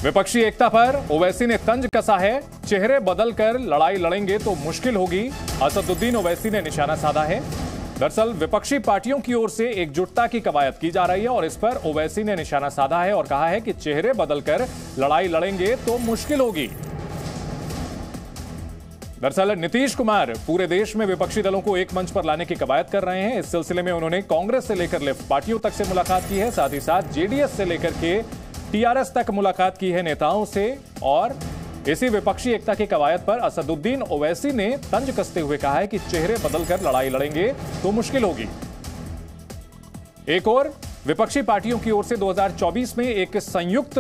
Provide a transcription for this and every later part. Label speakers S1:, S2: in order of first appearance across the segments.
S1: विपक्षी एकता पर ओवैसी ने तंज कसा है, चेहरे बदलकर लड़ाई लड़ेंगे तो मुश्किल होगी, असदुद्दीन ओवैसी ने निशाना साधा है। दरअसल विपक्षी पार्टियों की ओर से एकजुटता की कवायद की जा रही है और इस पर ओवैसी ने निशाना साधा है और कहा है कि चेहरे बदलकर लड़ाई लड़ेंगे तो मुश्किल होगी। दरअसल नीतीश कुमार पूरे देश में विपक्षी दलों को एक मंच पर लाने की कवायद कर रहे हैं। इस सिलसिले में उन्होंने कांग्रेस से लेकर लेफ्ट पार्टियों तक से मुलाकात की है, साथ ही साथ जेडीएस से लेकर के टीआरएस तक मुलाकात की है नेताओं से। और इसी विपक्षी एकता की कवायद पर असदुद्दीन ओवैसी ने तंज कसते हुए कहा है कि चेहरे बदलकर लड़ाई लड़ेंगे तो मुश्किल होगी। एक और विपक्षी पार्टियों की ओर से 2024 में एक संयुक्त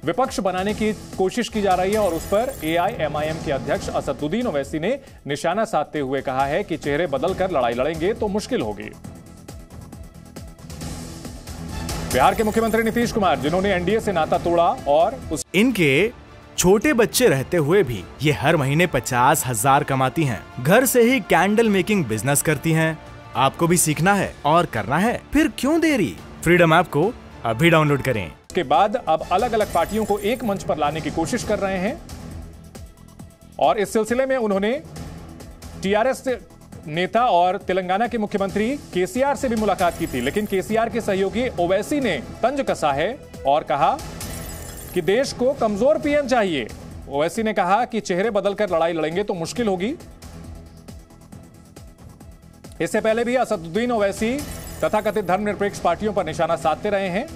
S1: विपक्ष बनाने की कोशिश की जा रही है और उस पर एआईएमआईएम के अध्यक्ष असदुद्दीन ओवैसी ने निशाना साधते हुए कहा है कि चेहरे बदलकर लड़ाई लड़ेंगे तो मुश्किल होगी। बिहार के मुख्यमंत्री नीतीश कुमार, जिन्होंने एनडीए से नाता तोड़ा और
S2: इनके छोटे बच्चे रहते हुए भी ये हर महीने 50,000 कमाती हैं। घर से ही कैंडल मेकिंग बिजनेस करती हैं। आपको भी सीखना है और करना है, फिर क्यों देरी? फ्रीडम ऐप को अभी डाउनलोड करें।
S1: के बाद अब अलग अलग पार्टियों को एक मंच पर लाने की कोशिश कर रहे हैं और इस सिलसिले में उन्होंने टीआरएस नेता और तेलंगाना के मुख्यमंत्री केसीआर से भी मुलाकात की थी, लेकिन केसीआर के सहयोगी ओवैसी ने तंज कसा है और कहा कि देश को कमजोर पीएम चाहिए। ओवैसी ने कहा कि चेहरे बदलकर लड़ाई लड़ेंगे तो मुश्किल होगी। इससे पहले भी असदुद्दीन ओवैसी तथाकथित धर्मनिरपेक्ष पार्टियों पर निशाना साधते रहे हैं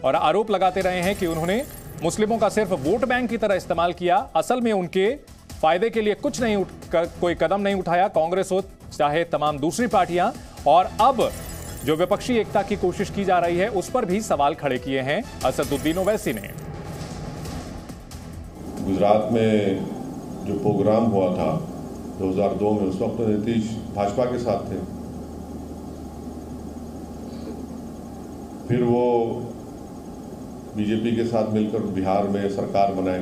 S1: और आरोप लगाते रहे हैं कि उन्होंने मुस्लिमों का सिर्फ वोट बैंक की तरह इस्तेमाल किया, असल में उनके फायदे के लिए कोई कदम नहीं उठाया, कांग्रेस हो चाहे तमाम दूसरी पार्टियां। और अब जो विपक्षी एकता की कोशिश की जा रही है उस पर भी सवाल खड़े किए हैं असदुद्दीन ओवैसी ने।
S3: गुजरात में जो प्रोग्राम हुआ था 2002 में, उस वक्त नीतीश भाजपा के साथ थे। फिर वो बीजेपी के साथ मिलकर बिहार में सरकार बनाए।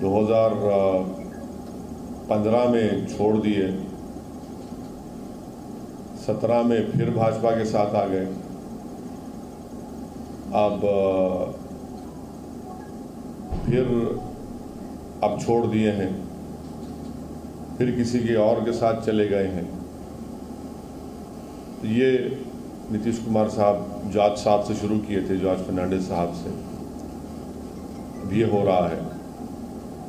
S3: 2015 में छोड़ दिए, 17 में फिर भाजपा के साथ आ गए। अब छोड़ दिए हैं, फिर किसी के और के साथ चले गए हैं। ये नीतीश कुमार साहब जॉर्ज साहब से शुरू किए थे, जॉर्ज फर्नांडिस साहब से। अब ये हो रहा है।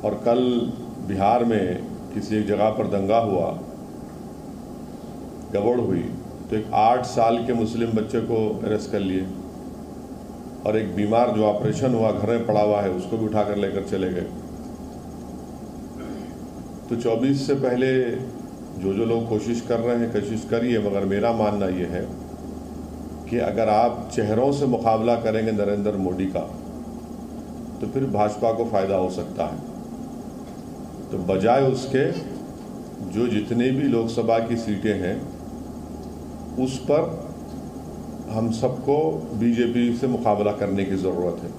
S3: और कल बिहार में किसी एक जगह पर दंगा हुआ, गड़बड़ हुई, तो एक 8 साल के मुस्लिम बच्चे को अरेस्ट कर लिए और एक बीमार जो ऑपरेशन हुआ घर में पड़ा हुआ है उसको भी उठाकर लेकर चले गए। तो 24 से पहले जो लोग कोशिश कर रहे हैं, कोशिश करिए, मगर मेरा मानना यह है कि अगर आप चेहरों से मुकाबला करेंगे नरेंद्र मोदी का तो फिर भाजपा को फायदा हो सकता है। तो बजाय उसके जो जितनी भी लोकसभा की सीटें हैं उस पर हम सबको बीजेपी से मुकाबला करने की जरूरत है।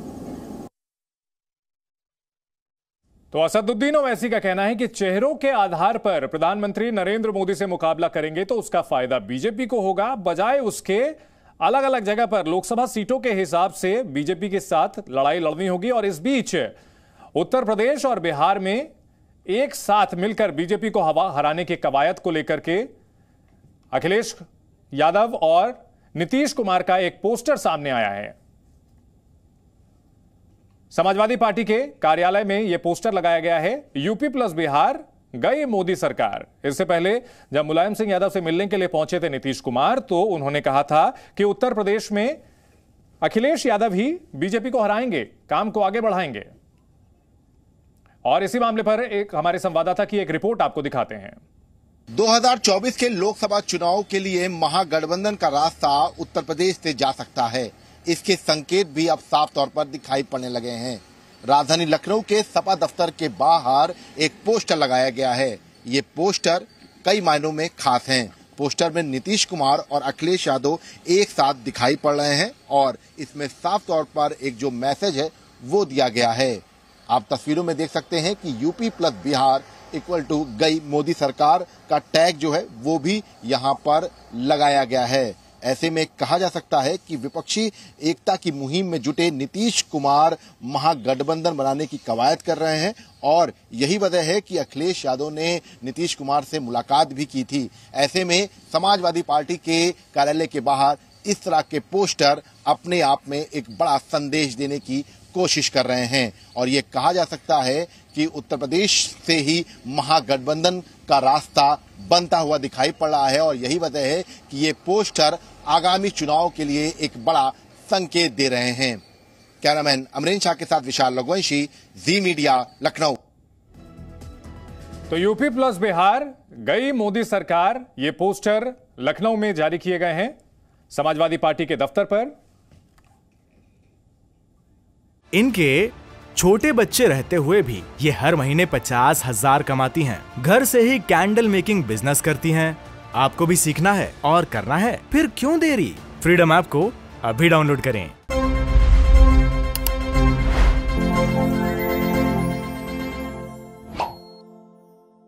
S1: तो असदुद्दीन ओवैसी का कहना है कि चेहरों के आधार पर प्रधानमंत्री नरेंद्र मोदी से मुकाबला करेंगे तो उसका फायदा बीजेपी को होगा, बजाय उसके अलग अलग जगह पर लोकसभा सीटों के हिसाब से बीजेपी के साथ लड़ाई लड़नी होगी। और इस बीच उत्तर प्रदेश और बिहार में एक साथ मिलकर बीजेपी को हराने की कवायद को लेकर के अखिलेश यादव और नीतीश कुमार का एक पोस्टर सामने आया है। समाजवादी पार्टी के कार्यालय में यह पोस्टर लगाया गया है, यूपी प्लस बिहार गई मोदी सरकार। इससे पहले जब मुलायम सिंह यादव से मिलने के लिए पहुंचे थे नीतीश कुमार, तो उन्होंने कहा था कि उत्तर प्रदेश में अखिलेश यादव ही बीजेपी को हराएंगे, काम को आगे बढ़ाएंगे। और इसी मामले पर एक हमारे संवाददाता की एक रिपोर्ट आपको दिखाते हैं।
S4: 2024 के लोकसभा चुनाव के लिए महागठबंधन का रास्ता उत्तर प्रदेश से जा सकता है। इसके संकेत भी अब साफ तौर पर दिखाई पड़ने लगे हैं। राजधानी लखनऊ के सपा दफ्तर के बाहर एक पोस्टर लगाया गया है। ये पोस्टर कई मायनों में खास हैं। पोस्टर में नीतीश कुमार और अखिलेश यादव एक साथ दिखाई पड़ रहे हैं और इसमें साफ तौर पर एक जो मैसेज है वो दिया गया है। आप तस्वीरों में देख सकते हैं कि UP plus Bihar equal to गई मोदी सरकार का टैग जो है वो भी यहाँ पर लगाया गया है। ऐसे में कहा जा सकता है कि विपक्षी एकता की मुहिम में जुटे नीतीश कुमार महागठबंधन बनाने की कवायद कर रहे हैं और यही वजह है कि अखिलेश यादव ने नीतीश कुमार से मुलाकात भी की थी। ऐसे में समाजवादी पार्टी के कार्यालय के बाहर इस तरह के पोस्टर अपने आप में एक बड़ा संदेश देने की कोशिश कर रहे हैं और ये कहा जा सकता है कि उत्तर प्रदेश से ही महागठबंधन का रास्ता बनता हुआ दिखाई पड़ रहा है और यही वजह है कि ये पोस्टर आगामी चुनाव के लिए एक बड़ा संकेत दे रहे हैं। कैमरामैन अमरीन शाह के साथ विशाल रघुवंशी, जी मीडिया, लखनऊ।
S1: तो यूपी प्लस बिहार गई मोदी सरकार, ये पोस्टर लखनऊ में जारी किए गए हैं समाजवादी पार्टी के दफ्तर पर।
S2: इनके छोटे बच्चे रहते हुए भी ये हर महीने 50,000 कमाती हैं। घर से ही कैंडल मेकिंग बिजनेस करती हैं। आपको भी सीखना है और करना है, फिर क्यों देरी? फ्रीडम ऐप को अभी डाउनलोड करें।